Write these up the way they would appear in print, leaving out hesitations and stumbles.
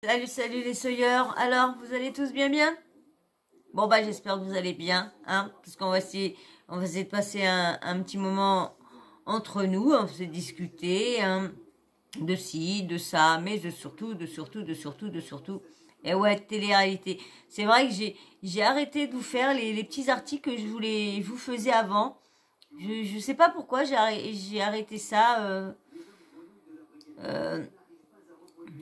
Salut, salut les soyeurs. Alors, vous allez tous bien? Bon, bah, j'espère que vous allez bien, hein, parce on va essayer de passer un petit moment entre nous, on va essayer de discuter, hein, de ci, de ça, mais de surtout. Et ouais, télé-réalité. C'est vrai que j'ai arrêté de vous faire les petits articles que je vous faisais avant. Je sais pas pourquoi j'ai arrêté ça. Euh,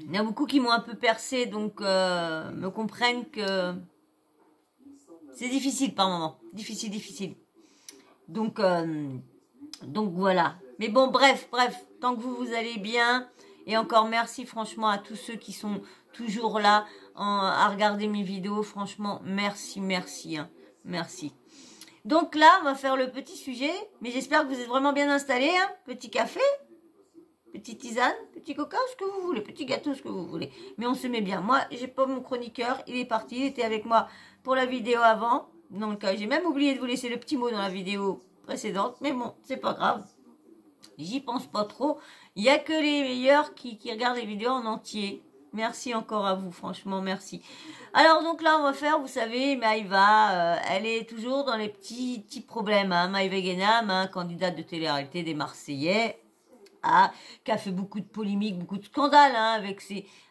il y en a beaucoup qui m'ont un peu percé, donc me comprennent que c'est difficile par moment. Difficile. Donc, donc voilà. Mais bon, bref, tant que vous allez bien. Et encore merci franchement à tous ceux qui sont toujours là à regarder mes vidéos. Franchement, merci, hein. Merci. Donc là, on va faire le petit sujet. Mais j'espère que vous êtes vraiment bien installés, hein. Petit café, petite tisane, petit coca, ce que vous voulez, petit gâteau, ce que vous voulez. Mais on se met bien. Moi, j'ai pas mon chroniqueur, il est parti, il était avec moi pour la vidéo avant. Donc, j'ai même oublié de vous laisser le petit mot dans la vidéo précédente. Mais bon, c'est pas grave. J'y pense pas trop. Il y a que les meilleurs qui regardent les vidéos en entier. Merci encore à vous, franchement, merci. Alors, donc là, on va faire, vous savez, Maïva, elle est toujours dans les petits problèmes. Hein. Maïva Guénam, hein, candidate de télé-réalité des Marseillais. Qui a fait beaucoup de polémiques, beaucoup de scandales, hein,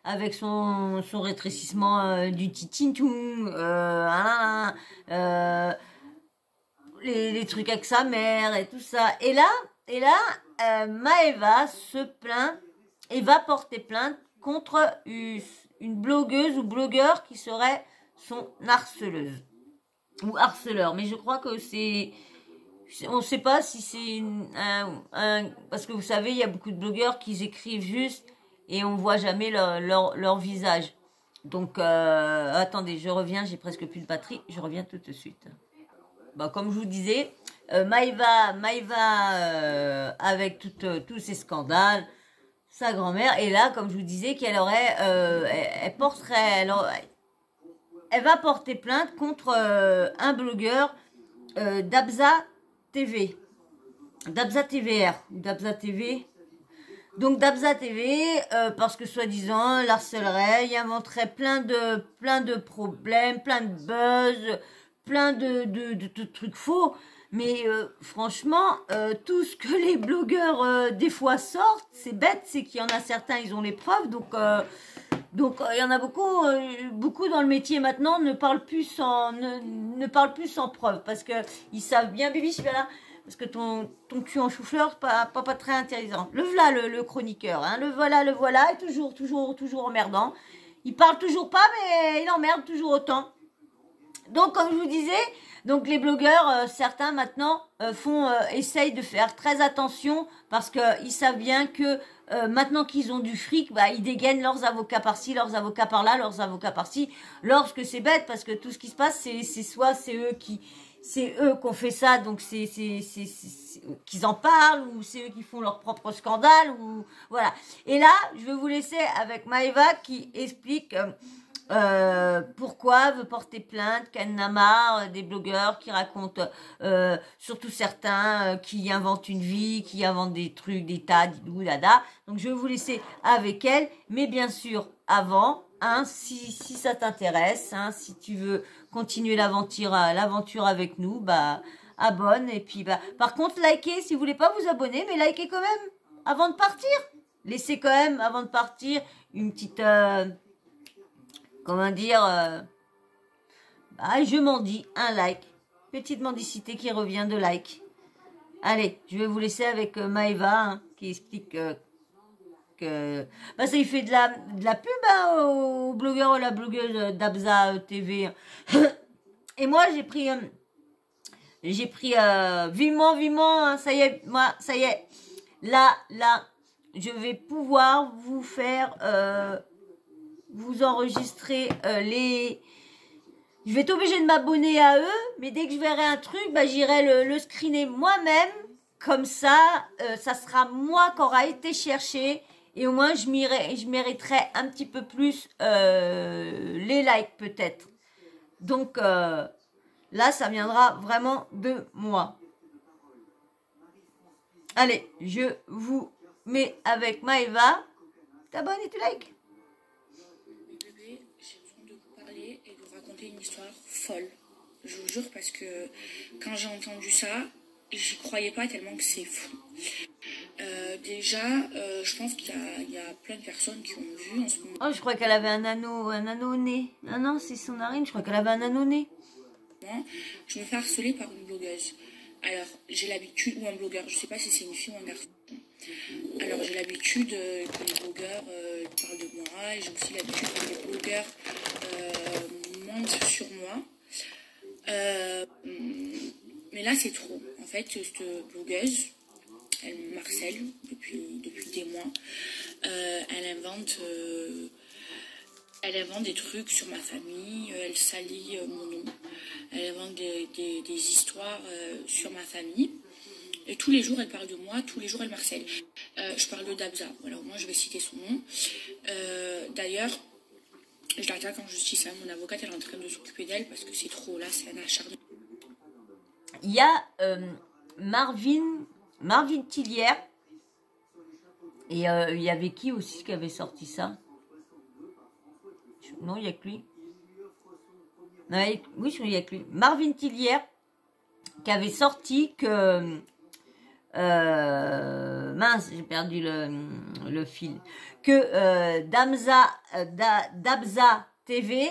avec son rétrécissement du titintou, les trucs avec sa mère et tout ça. Et là, Maëva se plaint et va porter plainte contre une blogueuse ou blogueur qui serait son harceleuse ou harceleur. Mais je crois que on ne sait pas si c'est parce que vous savez, il y a beaucoup de blogueurs qui écrivent juste et on voit jamais leur visage. Donc, attendez, je reviens, j'ai presque plus de batterie, je reviens tout de suite. Bah, comme je vous disais, Maïva avec tous ces scandales, sa grand-mère, et là, comme je vous disais, qu'elle aurait, elle va porter plainte contre un blogueur d'Abza TV, Dabza TVR, Dabza TV. Donc Dabza TV, parce que soi-disant, l'harcelerait, il inventerait plein de problèmes, plein de buzz, plein de trucs faux. Mais franchement, tout ce que les blogueurs des fois sortent, c'est bête, c'est qu'il y en a certains, ils ont les preuves, donc il y en a beaucoup dans le métier maintenant ne parlent plus ne parlent plus sans preuve parce que ils savent bien, Bibi, je suis là parce que ton cul en chou-fleur pas très intéressant. Le voilà le chroniqueur, hein, le voilà, est toujours emmerdant. Il parle toujours pas, mais il emmerde toujours autant. Donc, comme je vous disais, donc les blogueurs, certains maintenant essayent de faire très attention parce que ils savent bien que maintenant qu'ils ont du fric, bah ils dégainent leurs avocats par-ci, leurs avocats par-là, leurs avocats par-ci. Lorsque c'est bête parce que tout ce qui se passe, c'est eux qui ont fait ça, donc c'est qu'ils en parlent ou c'est eux qui font leur propre scandale ou voilà. Et là, je vais vous laisser avec Maëva qui explique. Pourquoi veut porter plainte, qu'elle en a marre des blogueurs qui racontent, surtout certains qui inventent une vie, qui inventent des trucs, des tas, didou, dada. Donc je vais vous laisser avec elle, mais bien sûr avant, hein, si ça t'intéresse, hein, si tu veux continuer l'aventure avec nous, bah abonne et puis bah par contre likez si vous voulez pas vous abonner, mais likez quand même avant de partir. Laissez quand même avant de partir une petite comment dire, je m'en dis, un like. Petite mendicité qui revient de like. Allez, je vais vous laisser avec Maëva, hein, qui explique que bah, ça y fait de la pub hein, au blogueur ou la blogueuse d'Abza TV. Et moi, j'ai pris vivement, hein, ça y est, moi, ça y est. Là, je vais pouvoir vous faire... vous enregistrez je vais être obligée de m'abonner à eux, mais dès que je verrai un truc, bah, j'irai le screener moi-même. Comme ça, ça sera moi qui aura été cherché. Et au moins, je mériterai un petit peu plus les likes peut-être. Donc, là, ça viendra vraiment de moi. Allez, je vous mets avec Maëva. T'abonnes et tu likes. histoire folle. Je vous jure, parce que quand j'ai entendu ça, j'y croyais pas tellement que c'est fou. Déjà, je pense qu'il y a plein de personnes qui ont vu en ce moment. Oh, je crois qu'elle avait un anneau au nez. Ah non, c'est son narine, je crois qu'elle avait un anneau au nez. Je me fais harceler par une blogueuse. Alors, j'ai l'habitude, ou un blogueur, je sais pas si c'est une fille ou un garçon. Alors, j'ai l'habitude que les blogueurs parlent de moi, et j'ai aussi l'habitude que les blogueurs mentent sur moi. Mais là, c'est trop. En fait, cette blogueuse, elle me harcèle depuis des mois. Elle invente des trucs sur ma famille, elle salit mon nom, elle invente des histoires sur ma famille. Et tous les jours, elle parle de moi, tous les jours, elle me harcèle. Je parle de Dabza, voilà, au moins je vais citer son nom. D'ailleurs, je l'attaque en justice, hein. Mon avocate, elle est en train de s'occuper d'elle parce que c'est trop, là, c'est un acharnement. Il y a Marvin Tillière. Et il y avait qui aussi qui avait sorti ça? Non, il n'y a que lui. Non, oui, il n'y a que lui. Marvin Tillière qui avait sorti que... mince, j'ai perdu le fil. Que Dabza TV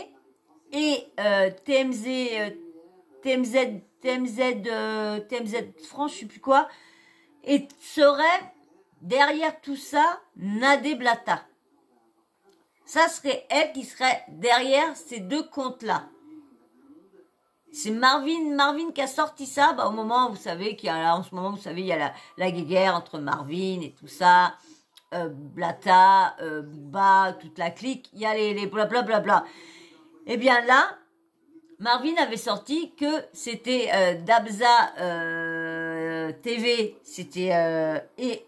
et TMZ France, je sais plus quoi, et serait derrière tout ça Nadé Blata. Ça serait elle qui serait derrière ces deux comptes-là. C'est Marvin qui a sorti ça, au moment, vous savez, en ce moment, vous savez, il y a la guerre entre Marvin et tout ça, Blata, Booba, toute la clique, il y a les blablabla. Eh bien là, Marvin avait sorti que c'était Dabza TV, c'était et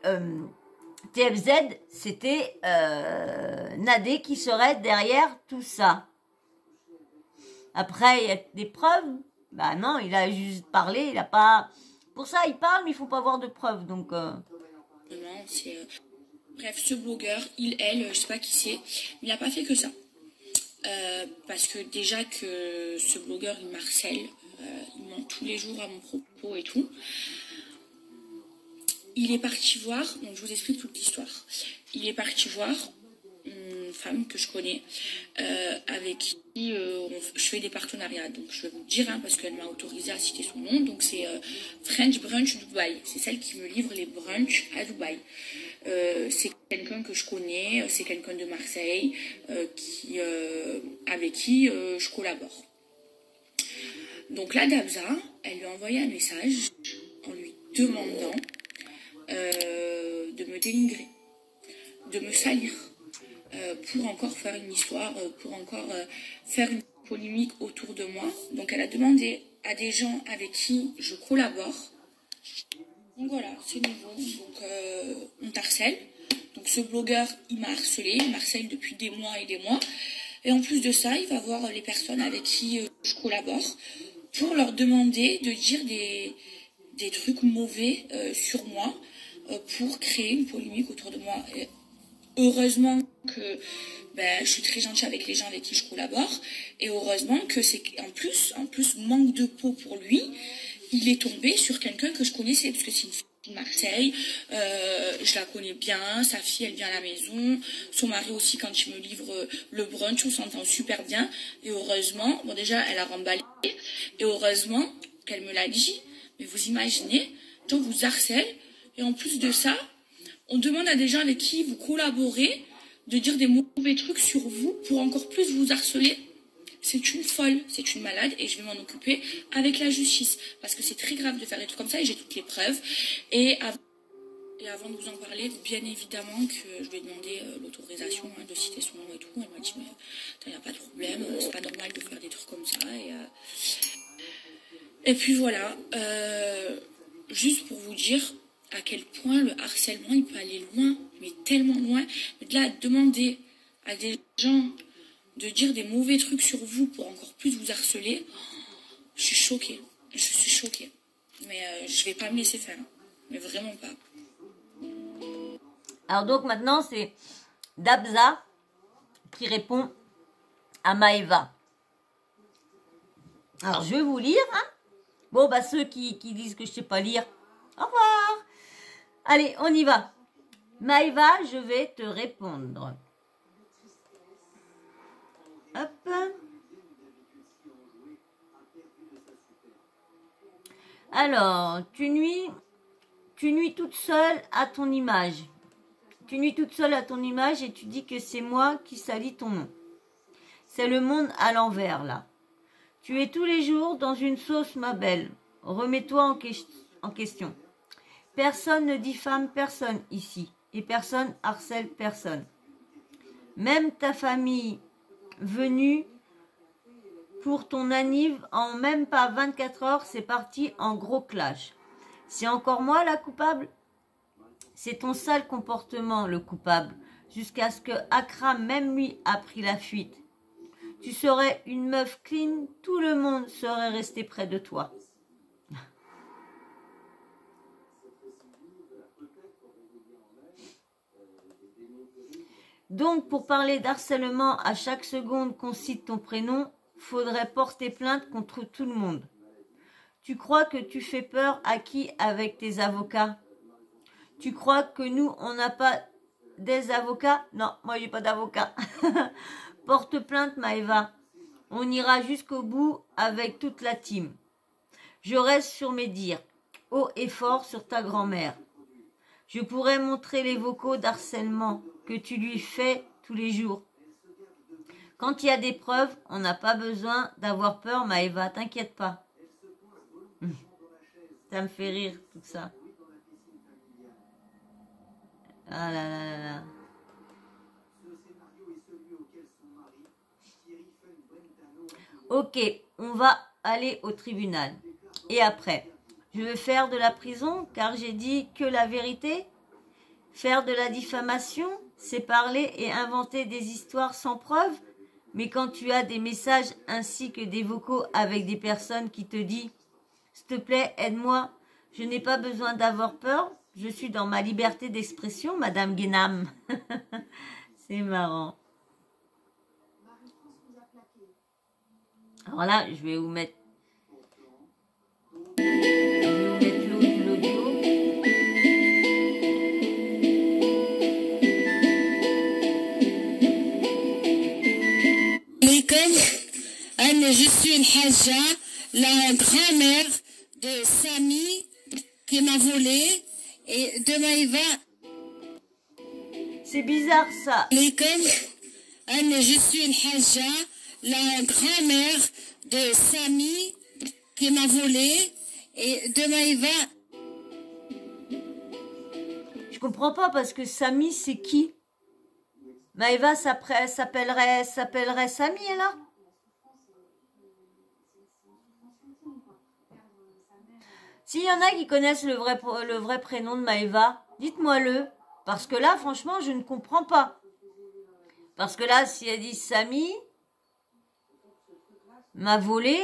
TFZ, c'était Nadé qui serait derrière tout ça. Après, il y a des preuves. Bah non, il a juste parlé, il a pas... Pour ça, il parle, mais il faut pas avoir de preuves, donc... Bref, ce blogueur, elle, je sais pas qui c'est, il n'a pas fait que ça. Parce que déjà que ce blogueur, il m'harcèle, il ment tous les jours à mon propos et tout. Il est parti voir, donc je vous explique toute l'histoire. Il est parti voir une femme que je connais, avec qui je fais des partenariats. Donc je vais vous dire, parce qu'elle m'a autorisé à citer son nom. Donc c'est French Brunch Dubaï. C'est celle qui me livre les brunchs à Dubaï. C'est quelqu'un que je connais, c'est quelqu'un de Marseille, avec qui je collabore. Donc la Dabza, elle lui a envoyé un message en lui demandant de me dénigrer, de me salir, pour encore faire une histoire, pour encore faire une polémique autour de moi. Donc elle a demandé à des gens avec qui je collabore. Donc voilà, c'est nouveau. Donc on t'harcèle. Donc ce blogueur, il m'a harcelé, il m'harcèle depuis des mois et des mois. Et en plus de ça, il va voir les personnes avec qui je collabore pour leur demander de dire des trucs mauvais sur moi, pour créer une polémique autour de moi. Et heureusement que je suis très gentille avec les gens avec qui je collabore, et heureusement que c'est en plus manque de peau pour lui, il est tombé sur quelqu'un que je connaissais, parce que c'est une fille de Marseille, je la connais bien, sa fille elle vient à la maison, son mari aussi, quand il me livre le brunch, on s'entend super bien, et heureusement, bon déjà elle a remballé, et heureusement qu'elle me l'a dit. Mais vous imaginez, donc vous harcèle, et en plus de ça, on demande à des gens avec qui vous collaborez de dire des mauvais trucs sur vous pour encore plus vous harceler. C'est une folle, c'est une malade, et je vais m'en occuper avec la justice. Parce que c'est très grave de faire des trucs comme ça, et j'ai toutes les preuves. Et avant de vous en parler, bien évidemment que je lui ai demandé l'autorisation de citer son nom et tout. Elle m'a dit, mais il n'y a pas de problème, c'est pas normal de faire des trucs comme ça. Et puis voilà, juste pour vous dire à quel point le harcèlement, il peut aller loin, mais tellement loin. Mais de là, demander à des gens de dire des mauvais trucs sur vous pour encore plus vous harceler, je suis choquée. Je suis choquée. Mais je vais pas me laisser faire. Mais vraiment pas. Alors donc maintenant, c'est Dabza qui répond à Maëva. Alors, je vais vous lire. Hein. Bon, bah, ceux qui disent que je ne sais pas lire, au revoir. Allez, on y va. Maëva, je vais te répondre. Hop. Alors, tu nuis toute seule à ton image. Tu nuis toute seule à ton image et tu dis que c'est moi qui salis ton nom. C'est le monde à l'envers, là. Tu es tous les jours dans une sauce, ma belle. Remets-toi en question. Personne ne diffame personne ici. Et personne harcèle personne. Même ta famille venue pour ton anniv, en même pas 24 heures, c'est parti en gros clash. C'est encore moi la coupable? C'est ton sale comportement le coupable, jusqu'à ce que Akram, même lui, a pris la fuite. Tu serais une meuf clean, tout le monde serait resté près de toi. Donc, pour parler d'harcèlement à chaque seconde qu'on cite ton prénom, faudrait porter plainte contre tout le monde. Tu crois que tu fais peur à qui avec tes avocats? Tu crois que nous, on n'a pas des avocats? Non, moi, j'ai pas d'avocat. Porte plainte, Maëva. On ira jusqu'au bout avec toute la team. Je reste sur mes dires, haut et fort sur ta grand-mère. Je pourrais montrer les vocaux d'harcèlement que tu lui fais tous les jours. Quand il y a des preuves, on n'a pas besoin d'avoir peur, Maëva, t'inquiète pas. Ça me fait rire, tout ça. Ah là là là là. Ok, on va aller au tribunal. Et après, je veux faire de la prison car j'ai dit que la vérité. Faire de la diffamation, c'est parler et inventer des histoires sans preuve. Mais quand tu as des messages ainsi que des vocaux avec des personnes qui te disent « S'il te plaît, aide-moi, je n'ai pas besoin d'avoir peur, je suis dans ma liberté d'expression, Madame Guénam. » C'est marrant. Alors là, je vais vous mettre l'audio. Je suis Hadja, la grand-mère de Samy qui m'a volé et de Maëva. C'est bizarre ça. Je suis Hadja, la grand-mère de Samy qui m'a volé et de Maëva. Je comprends pas parce que Samy c'est qui? Maëva s'appellerait Samy là? S'il y en a qui connaissent le vrai prénom de Maëva, dites-moi-le. Parce que là, franchement, je ne comprends pas. Parce que là, si elle dit Samy m'a volé,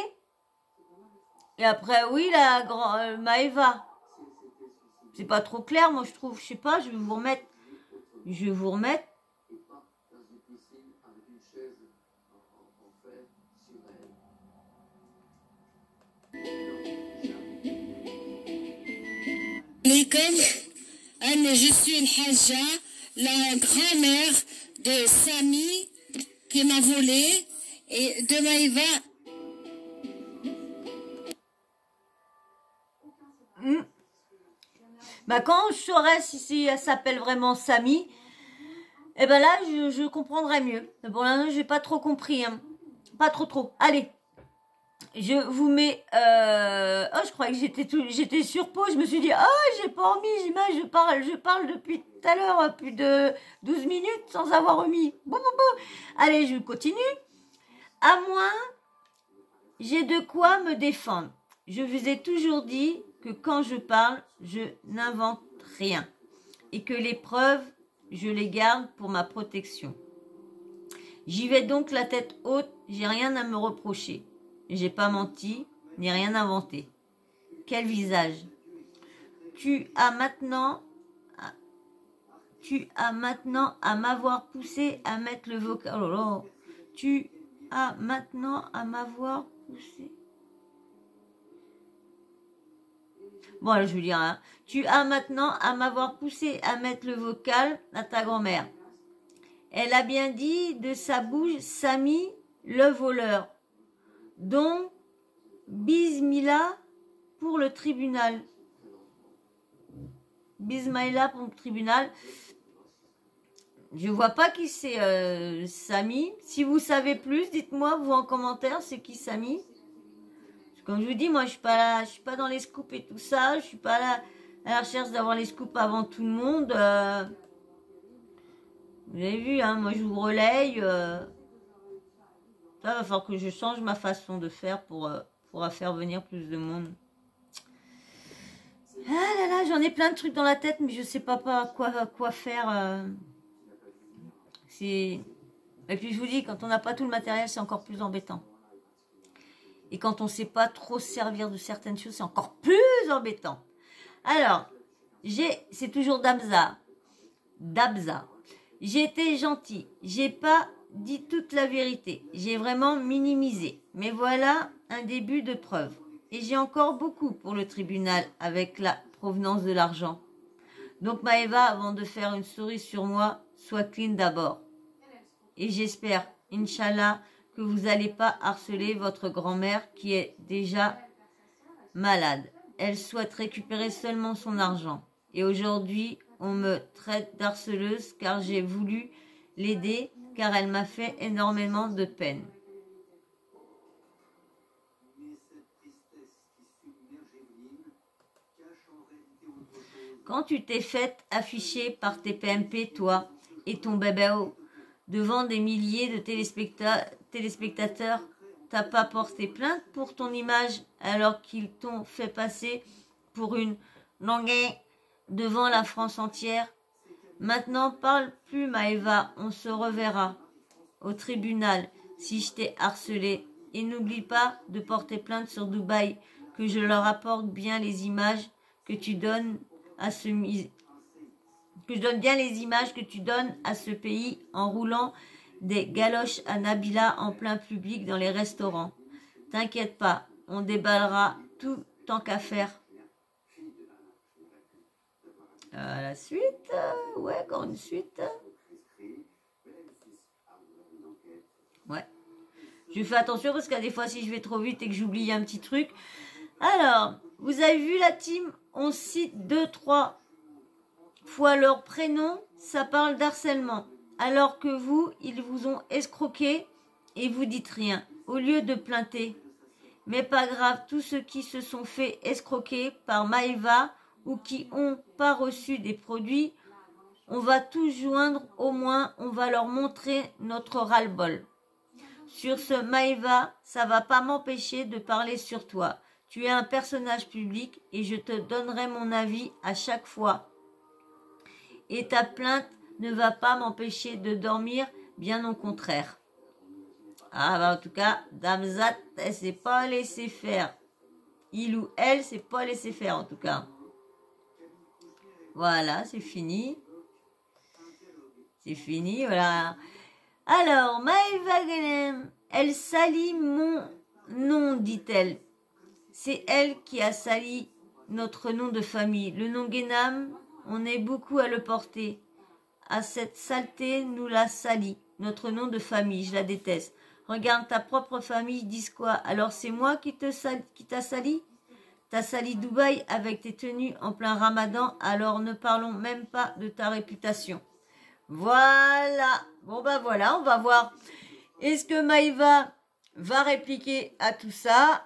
et après, oui, la Maëva. C'est pas trop clair, moi, je trouve. Je sais pas, je vais vous remettre. Je suis Hadja, la grand-mère de Samy qui m'a volé et de Maëva. Bah quand je saurais si elle s'appelle vraiment Samy, eh ben là je comprendrais mieux. Mais pour l'instant j'ai pas trop compris, hein. Pas trop. Allez. Je vous mets... Oh, je croyais que j'étais sur pause. Je me suis dit, oh, j'ai pas remis l'image. Je parle depuis tout à l'heure, plus de 12 minutes sans avoir remis. Bon. Allez, je continue. À moi, j'ai de quoi me défendre. Je vous ai toujours dit que quand je parle, je n'invente rien. Et que les preuves, je les garde pour ma protection. J'y vais donc la tête haute. J'ai rien à me reprocher. J'ai pas menti, ni rien inventé. Quel visage. Tu as maintenant à m'avoir poussé à mettre le vocal. Oh là là. Tu as maintenant à m'avoir poussé. Bon, je veux dire, hein. Tu as maintenant à m'avoir poussé à mettre le vocal à ta grand-mère. Elle a bien dit de sa bouche, Samy, le voleur. Donc, Bismillah pour le tribunal. Bismillah pour le tribunal. Je vois pas qui c'est Samy. Si vous savez plus, dites-moi vous en commentaire, c'est qui Samy. Comme je vous dis, moi je suis pas dans les scoops et tout ça. Je suis pas là à la recherche d'avoir les scoops avant tout le monde. Vous avez vu, hein, moi je vous relaye. Ça va falloir que je change ma façon de faire pour faire venir plus de monde. Ah là là, j'en ai plein de trucs dans la tête, mais je sais pas quoi faire. Et puis je vous dis, quand on n'a pas tout le matériel, c'est encore plus embêtant. Et quand on ne sait pas trop se servir de certaines choses, c'est encore plus embêtant. Alors, c'est toujours Dabza. J'ai été gentil. J'ai pas dit toute la vérité. J'ai vraiment minimisé. Mais voilà un début de preuve. Et j'ai encore beaucoup pour le tribunal avec la provenance de l'argent. Donc Maëva, avant de faire une souris sur moi, sois clean d'abord. Et j'espère, Inch'Allah, que vous n'allez pas harceler votre grand-mère qui est déjà malade. Elle souhaite récupérer seulement son argent. Et aujourd'hui, on me traite d'harceleuse car j'ai voulu l'aider car elle m'a fait énormément de peine. Quand tu t'es fait afficher par tes PMP, toi et ton bébé devant des milliers de téléspectateurs, t'as pas porté plainte pour ton image alors qu'ils t'ont fait passer pour une languée devant la France entière. Maintenant, parle plus Maëva, on se reverra au tribunal si je t'ai harcelé. Et n'oublie pas de porter plainte sur Dubaï, que je leur apporte bien les images que tu donnes à ce pays en roulant des galoches à Nabila en plein public dans les restaurants. T'inquiète pas, on déballera tout tant qu'à faire. La suite, ouais, encore une suite. Ouais. Je fais attention parce qu'à des fois, si je vais trop vite et que j'oublie un petit truc. Alors, vous avez vu la team, on cite 2-3 fois leur prénom, ça parle d'harcèlement. Alors que vous, ils vous ont escroqué et vous dites rien, au lieu de plainter. Mais pas grave, tous ceux qui se sont fait escroquer par Maëva ou qui n'ont pas reçu des produits, on va tous joindre, au moins on va leur montrer notre ras-le-bol. Sur ce, Maëva, ça va pas m'empêcher de parler sur toi. Tu es un personnage public et je te donnerai mon avis à chaque fois. Et ta plainte ne va pas m'empêcher de dormir, bien au contraire. Ah bah en tout cas, Damzat, elle s'est pas laissé faire. Il ou elle s'est pas laissé faire en tout cas. Voilà, c'est fini. C'est fini, voilà. Alors, Maëva Ghanem, elle salit mon nom, dit-elle. C'est elle qui a sali notre nom de famille. Le nom Ghenam, on est beaucoup à le porter. À cette saleté, nous la salit. Notre nom de famille, je la déteste. Regarde, ta propre famille, disent quoi? Alors c'est moi qui t'a sali? T'as sali Dubaï avec tes tenues en plein ramadan, alors ne parlons même pas de ta réputation. Voilà. Bon ben voilà, on va voir. Est-ce que Maëva va répliquer à tout ça?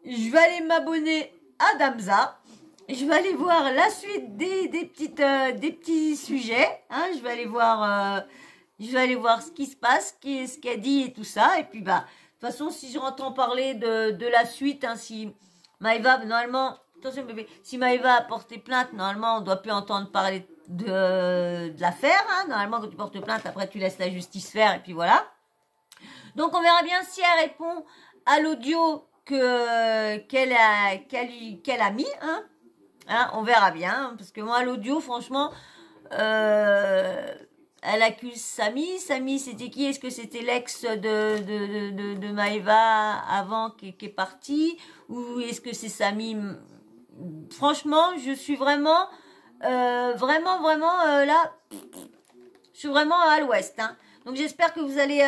Je vais aller m'abonner à Damza. Je vais aller voir la suite des petits sujets. Hein. Je vais aller voir ce qui se passe, ce qu'elle dit et tout ça. Et puis bah, de toute façon, si je rentre parler de la suite, hein, si Maëva, normalement, attention bébé, si Maëva a porté plainte, normalement, on ne doit plus entendre parler de l'affaire. Hein. Normalement, quand tu portes plainte, après tu laisses la justice faire et puis voilà. Donc on verra bien si elle répond à l'audio qu'elle a mis. Hein. Hein, on verra bien, parce que moi, l'audio, franchement, elle accuse Samy. Samy, c'était qui? Est-ce que c'était l'ex de Maëva avant qui est parti? Ou est-ce que c'est Samy franchement, je suis vraiment, là, je suis vraiment à l'ouest, hein. Donc j'espère que vous allez...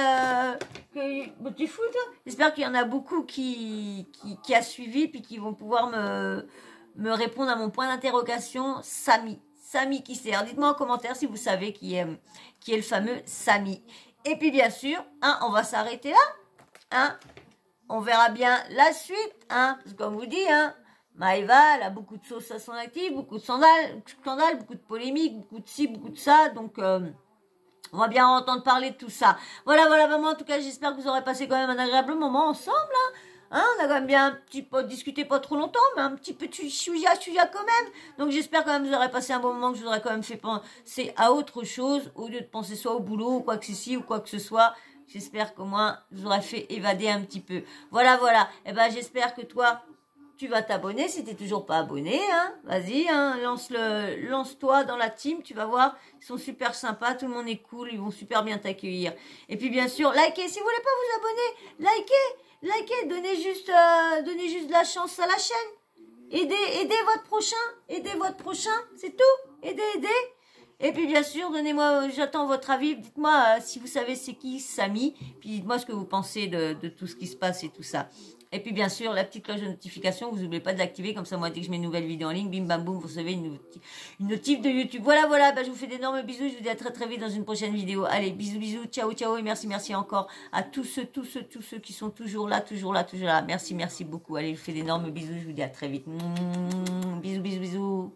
tu fous, toi? J'espère qu'il y en a beaucoup qui a suivi, puis qui vont pouvoir me répondre à mon point d'interrogation. Samy. Samy qui c'est? Alors dites-moi en commentaire si vous savez qui est le fameux Samy. Et puis bien sûr, hein, on va s'arrêter là. Hein, on verra bien la suite. Hein, parce que comme vous dit, hein, Maëva, elle a beaucoup de sauce à son actif, beaucoup de scandales, beaucoup de polémiques, beaucoup de ci, beaucoup de ça. Donc... on va bien entendre parler de tout ça. Voilà, maman. En tout cas, j'espère que vous aurez passé quand même un agréable moment ensemble. Hein, on a quand même bien un petit peu discuté pas trop longtemps, mais un petit peu de chouïa quand même. Donc, j'espère quand même que vous aurez passé un bon moment, que je vous aurais quand même fait penser à autre chose, au lieu de penser soit au boulot, ou quoi que ceci, ou quoi que ce soit. J'espère qu'au moins, je vous aurais fait évader un petit peu. Voilà. Eh ben, j'espère que toi... tu vas t'abonner si t'es toujours pas abonné, hein. Vas-y, hein, lance-toi dans la team, tu vas voir, ils sont super sympas, tout le monde est cool, ils vont super bien t'accueillir. Et puis bien sûr, likez, si vous voulez pas vous abonner, likez, donnez juste de la chance à la chaîne. Aidez votre prochain, c'est tout. Aidez. Et puis bien sûr, donnez-moi, j'attends votre avis, dites-moi si vous savez c'est qui Samy, puis dites-moi ce que vous pensez de tout ce qui se passe et tout ça. Et puis bien sûr, la petite cloche de notification, vous n'oubliez pas de l'activer, comme ça moi dès que je mets une nouvelle vidéo en ligne, bim bam boum, vous recevez une notif de YouTube. Voilà, je vous fais d'énormes bisous, je vous dis à très vite dans une prochaine vidéo. Allez, bisous, ciao et merci encore à tous ceux qui sont toujours là. Merci beaucoup. Allez, je vous fais d'énormes bisous, je vous dis à très vite. Bisous.